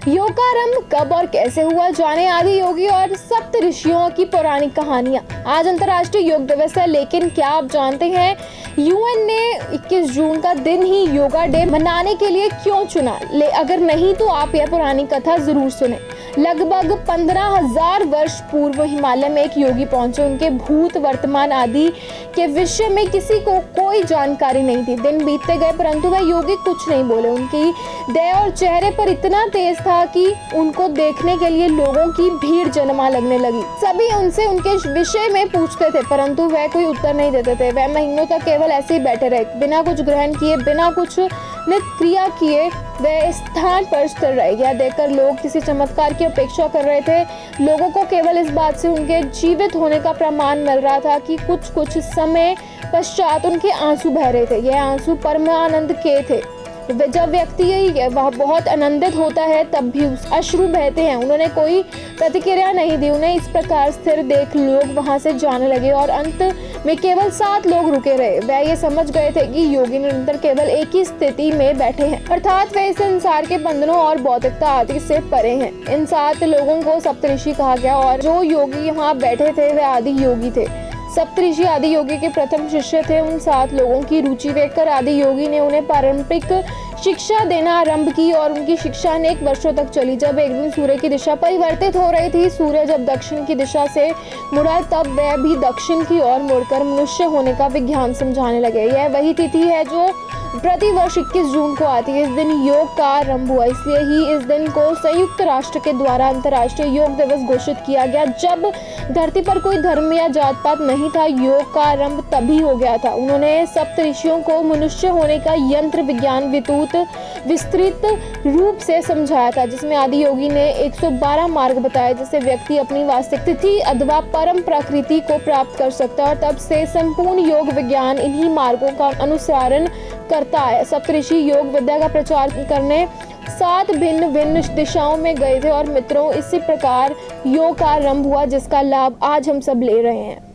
योग का आरंभ कब और कैसे हुआ, जाने आदि योगी और सप्त ऋषियों की पौराणिक कहानियां। आज अंतर्राष्ट्रीय योग दिवस है, लेकिन क्या आप जानते हैं यूएन ने 21 जून का दिन ही योगा डे मनाने के लिए क्यों चुना? अगर नहीं तो आप यह पुरानी कथा जरूर सुने। लगभग 15,000 वर्ष पूर्व हिमालय में एक योगी पहुंचे। उनके भूत वर्तमान आदि के विषय में किसी को कोई जानकारी नहीं थी। दिन बीतते गए परंतु वह योगी कुछ नहीं बोले। उनकी दया और चेहरे पर इतना तेज था कि उनको देखने के लिए लोगों की भीड़ जमा लगने लगी। सभी उनसे उनके विषय में पूछते थे परंतु वह कोई उत्तर नहीं देते थे। वह महीनों तक केवल ऐसे ही बैठे रहे, बिना कुछ ग्रहण किए, बिना कुछ नित्य क्रिया किए वह स्थान पर स्थिर रहे। यह देखकर लोग किसी चमत्कार की अपेक्षा कर रहे थे। लोगों को केवल इस बात से उनके जीवित होने का प्रमाण मिल रहा था कि कुछ समय पश्चात उनके आंसू बह रहे थे। यह आंसू परम आनंद के थे। जब व्यक्ति वह बहुत आनंदित होता है तब भी अश्रु बहते हैं। उन्होंने कोई प्रतिक्रिया नहीं दी। उन्हें इस प्रकार स्थिर देख लोग वहां से जाने लगे और अंत में केवल 7 लोग रुके रहे। वह ये समझ गए थे कि योगी निरंतर केवल एक ही स्थिति में बैठे हैं, अर्थात वे इस संसार के बंधनों और भौतिकता आदि से परे हैं। इन 7 लोगों को सप्तऋषि कहा गया और जो योगी यहाँ बैठे थे वे आदि योगी थे। सप्तऋषि आदि योगी के प्रथम शिष्य थे। उन 7 लोगों की रुचि देखकर आदि योगी ने उन्हें पारंपरिक शिक्षा देना आरंभ की और उनकी शिक्षा अनेक वर्षों तक चली। जब एक दिन सूर्य की दिशा परिवर्तित हो रही थी, सूर्य जब दक्षिण की दिशा से मुड़ा तब वह भी दक्षिण की ओर मुड़कर मनुष्य होने का विज्ञान समझाने लगे। यह वही तिथि है जो प्रतिवर्ष 21 जून को आती है। इस दिन योग का आरंभ हुआ, इसलिए ही इस दिन को संयुक्त राष्ट्र के द्वारा अंतर्राष्ट्रीय योग दिवस घोषित किया गया। जब धरती पर कोई धर्म या जात पात नहीं था, योग का आरंभ तभी हो गया था। उन्होंने सप्तऋषियों को मनुष्य होने का यंत्र विज्ञान विस्तृत रूप से समझाया था, जिसमें आदि योगी ने 112 मार्ग बताए जिससे व्यक्ति अपनी वास्तविक तिथि अथवा परम प्रकृति को प्राप्त कर सकता है। और तब से संपूर्ण योग विज्ञान इन्हीं मार्गों का अनुसरण करता है। सप्तऋषि योग विद्या का प्रचार करने 7 भिन्न भिन्न दिशाओं में गए थे और मित्रों, इसी प्रकार योग का आरंभ हुआ जिसका लाभ आज हम सब ले रहे हैं।